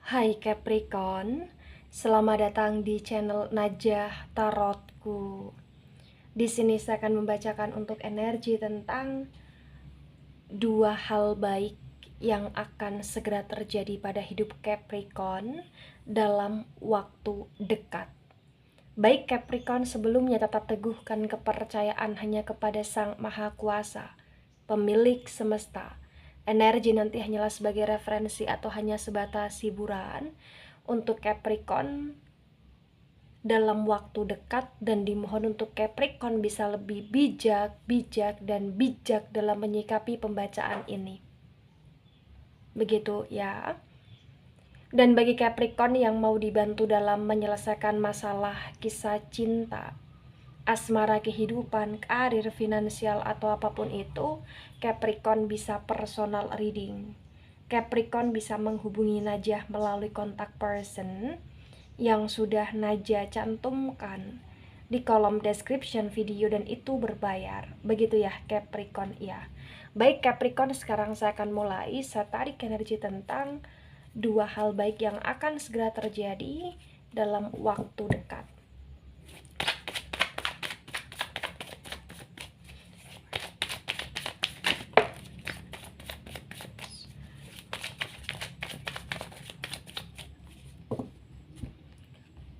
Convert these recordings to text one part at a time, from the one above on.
Hai Capricorn, selamat datang di channel Najah Tarotku. Di sini saya akan membacakan untuk energi tentang dua hal baik yang akan segera terjadi pada hidup Capricorn dalam waktu dekat. Baik Capricorn, sebelumnya tetap teguhkan kepercayaan hanya kepada Sang Maha Kuasa, pemilik semesta. Energi nanti hanyalah sebagai referensi atau hanya sebatas hiburan untuk Capricorn dalam waktu dekat, dan dimohon untuk Capricorn bisa lebih bijak dalam menyikapi pembacaan ini. Begitu ya. Dan bagi Capricorn yang mau dibantu dalam menyelesaikan masalah kisah cinta, asmara, kehidupan, karir, finansial, atau apapun itu, Capricorn bisa personal reading. Capricorn bisa menghubungi Najah melalui kontak person yang sudah Najah cantumkan di kolom description video, dan itu berbayar. Begitu ya Capricorn ya. Baik Capricorn, sekarang saya akan mulai. Saya tarik energi tentang dua hal baik yang akan segera terjadi dalam waktu dekat.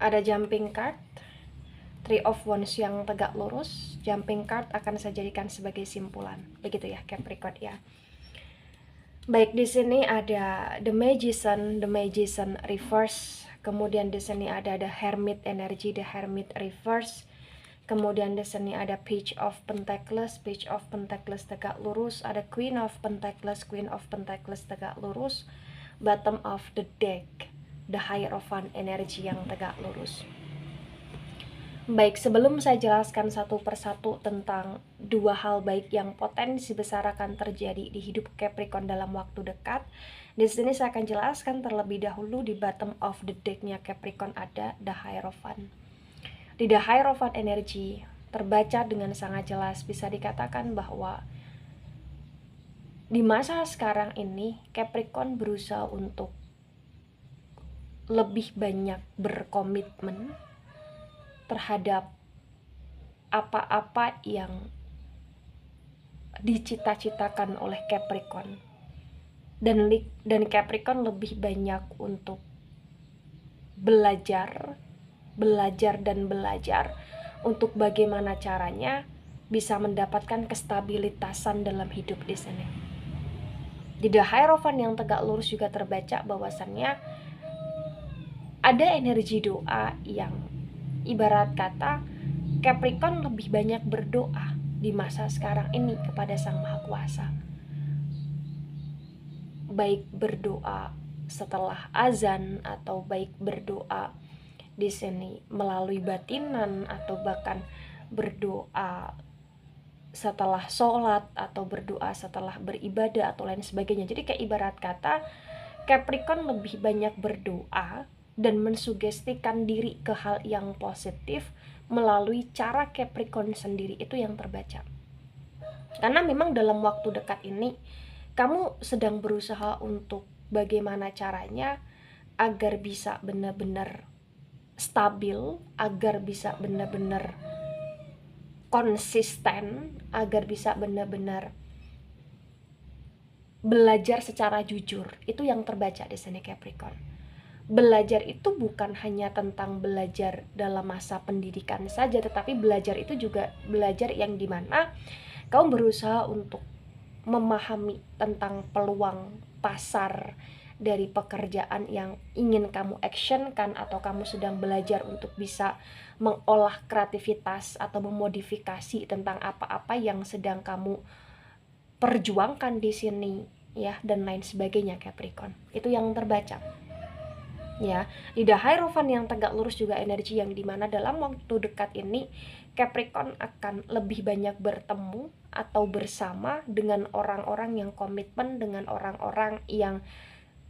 Ada jumping card, Three of Wands yang tegak lurus. Jumping card akan saya jadikan sebagai simpulan. Begitu ya Capricorn ya. Baik, di sini ada The Magician reverse. Kemudian di sini ada The Hermit energy, The Hermit reverse. Kemudian di sini ada Page of Pentacles tegak lurus. Ada Queen of Pentacles tegak lurus. Bottom of the deck, The Hierophant energy yang tegak lurus. Baik, sebelum saya jelaskan satu persatu tentang dua hal baik yang potensi besar akan terjadi di hidup Capricorn dalam waktu dekat, di sini saya akan jelaskan terlebih dahulu di bottom of the deck-nya Capricorn ada The Hierophant. Di The Hierophant energy terbaca dengan sangat jelas, bisa dikatakan bahwa di masa sekarang ini Capricorn berusaha untuk lebih banyak berkomitmen terhadap apa-apa yang dicita-citakan oleh Capricorn, dan Capricorn lebih banyak untuk belajar untuk bagaimana caranya bisa mendapatkan kestabilitasan dalam hidup di sini. Di The Hierophant yang tegak lurus juga terbaca bahwasannya ada energi doa yang ibarat kata Capricorn lebih banyak berdoa di masa sekarang ini kepada Sang Maha Kuasa. Baik berdoa setelah azan, atau baik berdoa di sini melalui batinan, atau bahkan berdoa setelah sholat, atau berdoa setelah beribadah, atau lain sebagainya. Jadi kayak ibarat kata Capricorn lebih banyak berdoa dan mensugestikan diri ke hal yang positif melalui cara Capricorn sendiri. Itu yang terbaca. Karena memang dalam waktu dekat ini kamu sedang berusaha untuk bagaimana caranya agar bisa benar-benar stabil, agar bisa benar-benar konsisten, agar bisa benar-benar belajar secara jujur. Itu yang terbaca di sini Capricorn. Belajar itu bukan hanya tentang belajar dalam masa pendidikan saja, tetapi belajar itu juga belajar yang dimana kamu berusaha untuk memahami tentang peluang pasar dari pekerjaan yang ingin kamu actionkan, atau kamu sedang belajar untuk bisa mengolah kreativitas atau memodifikasi tentang apa-apa yang sedang kamu perjuangkan di sini ya, dan lain sebagainya Capricorn. Itu yang terbaca. Ya, di The Hierophant yang tegak lurus juga energi yang dimana dalam waktu dekat ini Capricorn akan lebih banyak bertemu atau bersama dengan orang-orang yang komitmen, dengan orang-orang yang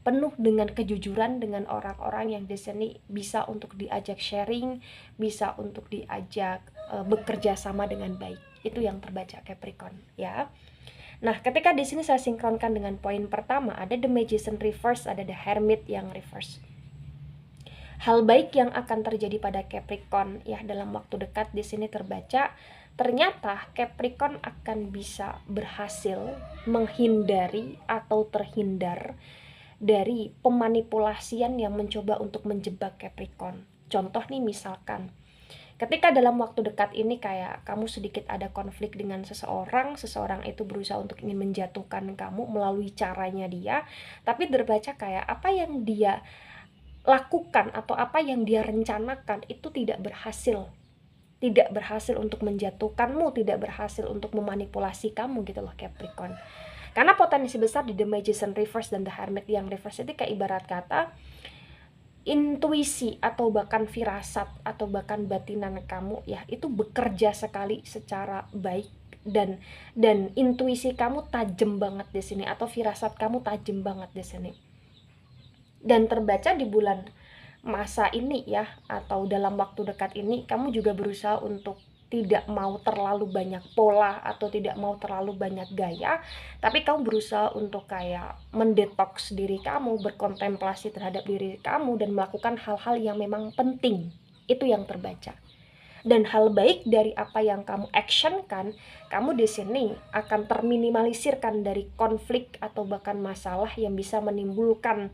penuh dengan kejujuran, dengan orang-orang yang di sini bisa untuk diajak sharing, bisa untuk diajak bekerja sama dengan baik. Itu yang terbaca Capricorn ya. Nah, ketika di sini saya sinkronkan dengan poin pertama, ada The Magician reverse, ada The Hermit yang reverse. Hal baik yang akan terjadi pada Capricorn ya dalam waktu dekat di sini terbaca, ternyata Capricorn akan bisa berhasil menghindari atau terhindar dari pemanipulasian yang mencoba untuk menjebak Capricorn. Contoh nih, misalkan ketika dalam waktu dekat ini kayak kamu sedikit ada konflik dengan seseorang itu berusaha untuk ingin menjatuhkan kamu melalui caranya dia, tapi terbaca kayak apa yang dia lakukan atau apa yang dia rencanakan itu tidak berhasil untuk menjatuhkanmu, tidak berhasil untuk memanipulasi kamu gitu loh Capricorn. Karena potensi besar di The Magician reverse dan The Hermit yang reverse itu kayak ibarat kata intuisi atau bahkan firasat atau bahkan batinan kamu ya itu bekerja sekali secara baik, dan intuisi kamu tajam banget di sini atau firasat kamu tajam banget di sini. Dan terbaca di bulan masa ini ya atau dalam waktu dekat ini kamu juga berusaha untuk tidak mau terlalu banyak pola atau tidak mau terlalu banyak gaya, tapi kamu berusaha untuk kayak mendetoks diri kamu, berkontemplasi terhadap diri kamu dan melakukan hal-hal yang memang penting. Itu yang terbaca. Dan hal baik dari apa yang kamu actionkan, kamu di sini akan terminimalisirkan dari konflik atau bahkan masalah yang bisa menimbulkan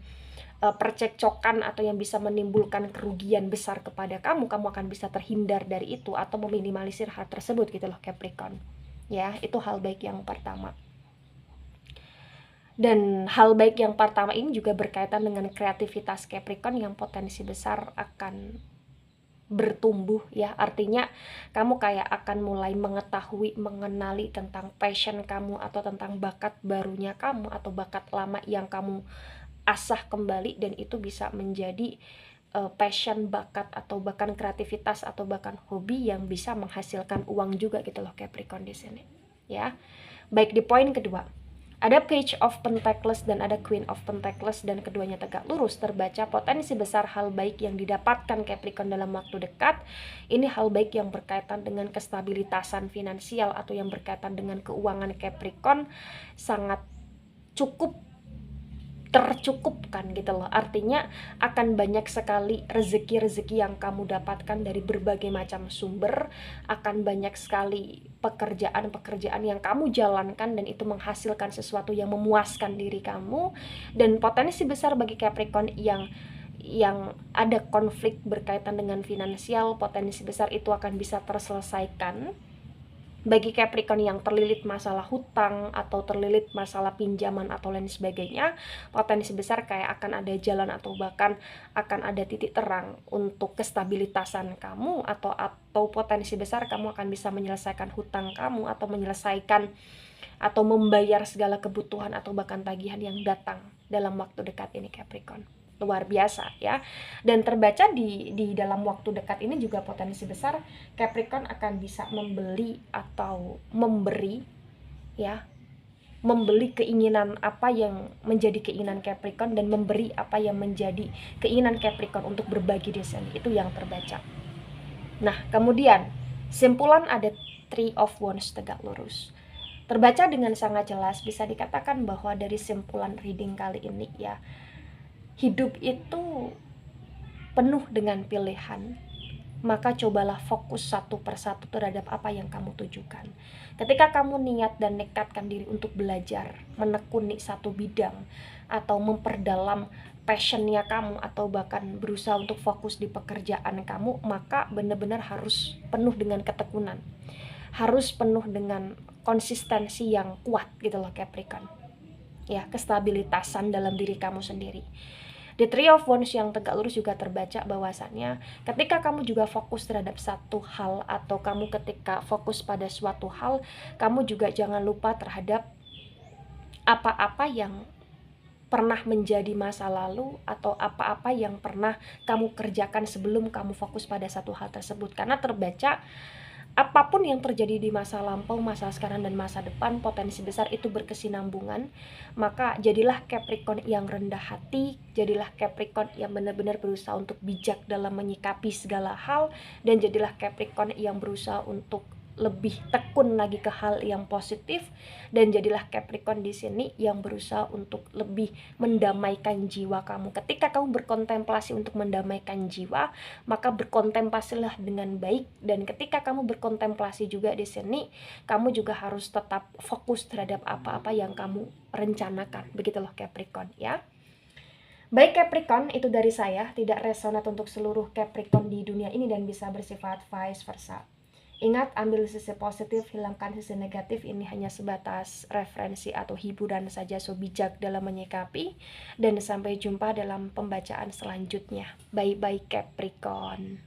percekcokan atau yang bisa menimbulkan kerugian besar kepada kamu akan bisa terhindar dari itu atau meminimalisir hal tersebut gitu loh Capricorn. Ya, itu hal baik yang pertama. Dan hal baik yang pertama ini juga berkaitan dengan kreativitas Capricorn yang potensi besar akan bertumbuh ya, artinya kamu kayak akan mulai mengetahui, mengenali tentang passion kamu atau tentang bakat barunya kamu atau bakat lama yang kamu asah kembali, dan itu bisa menjadi passion, bakat atau bahkan kreativitas atau bahkan hobi yang bisa menghasilkan uang juga gitu loh Capricorn di sini ya. Baik, di poin kedua ada Page of Pentacles dan ada Queen of Pentacles dan keduanya tegak lurus, terbaca potensi besar hal baik yang didapatkan Capricorn dalam waktu dekat. Ini hal baik yang berkaitan dengan kestabilitasan finansial atau yang berkaitan dengan keuangan Capricorn sangat cukup tercukupkan gitu loh. Artinya akan banyak sekali rezeki-rezeki yang kamu dapatkan dari berbagai macam sumber, akan banyak sekali pekerjaan-pekerjaan yang kamu jalankan dan itu menghasilkan sesuatu yang memuaskan diri kamu. Dan potensi besar bagi Capricorn yang ada konflik berkaitan dengan finansial, potensi besar itu akan bisa terselesaikan. Bagi Capricorn yang terlilit masalah hutang atau terlilit masalah pinjaman atau lain sebagainya, potensi besar kayak akan ada jalan atau bahkan akan ada titik terang untuk kestabilitasan kamu, atau potensi besar kamu akan bisa menyelesaikan hutang kamu atau menyelesaikan atau membayar segala kebutuhan atau bahkan tagihan yang datang dalam waktu dekat ini Capricorn. Luar biasa ya. Dan terbaca di dalam waktu dekat ini juga potensi besar Capricorn akan bisa membeli atau memberi ya, membeli keinginan apa yang menjadi keinginan Capricorn dan memberi apa yang menjadi keinginan Capricorn untuk berbagi di sini. Itu yang terbaca. Nah, kemudian simpulan ada Three of Wands tegak lurus. Terbaca dengan sangat jelas, bisa dikatakan bahwa dari simpulan reading kali ini ya, hidup itu penuh dengan pilihan, maka cobalah fokus satu persatu terhadap apa yang kamu tujukan. Ketika kamu niat dan nekatkan diri untuk belajar, menekuni satu bidang, atau memperdalam passionnya kamu, atau bahkan berusaha untuk fokus di pekerjaan kamu, maka benar-benar harus penuh dengan ketekunan, harus penuh dengan konsistensi yang kuat gitu loh Capricorn ya, kestabilitasan dalam diri kamu sendiri. The Three of Wands yang tegak lurus juga terbaca bahwasannya ketika kamu juga fokus terhadap satu hal atau kamu ketika fokus pada suatu hal, kamu juga jangan lupa terhadap apa-apa yang pernah menjadi masa lalu atau apa-apa yang pernah kamu kerjakan sebelum kamu fokus pada satu hal tersebut. Karena terbaca apapun yang terjadi di masa lampau, masa sekarang, dan masa depan, potensi besar itu berkesinambungan. Maka jadilah Capricorn yang rendah hati, jadilah Capricorn yang benar-benar berusaha untuk bijak dalam menyikapi segala hal, dan jadilah Capricorn yang berusaha untuk lebih tekun lagi ke hal yang positif, dan jadilah Capricorn di sini yang berusaha untuk lebih mendamaikan jiwa kamu. Ketika kamu berkontemplasi untuk mendamaikan jiwa, maka berkontemplasilah dengan baik, dan ketika kamu berkontemplasi juga di sini, kamu juga harus tetap fokus terhadap apa-apa yang kamu rencanakan. Begitu loh Capricorn ya. Baik Capricorn, itu dari saya, tidak resonat untuk seluruh Capricorn di dunia ini dan bisa bersifat vice versa. Ingat, ambil sisi positif, hilangkan sisi negatif. Ini hanya sebatas referensi atau hiburan saja, so bijak dalam menyikapi. Dan sampai jumpa dalam pembacaan selanjutnya. Bye-bye Capricorn.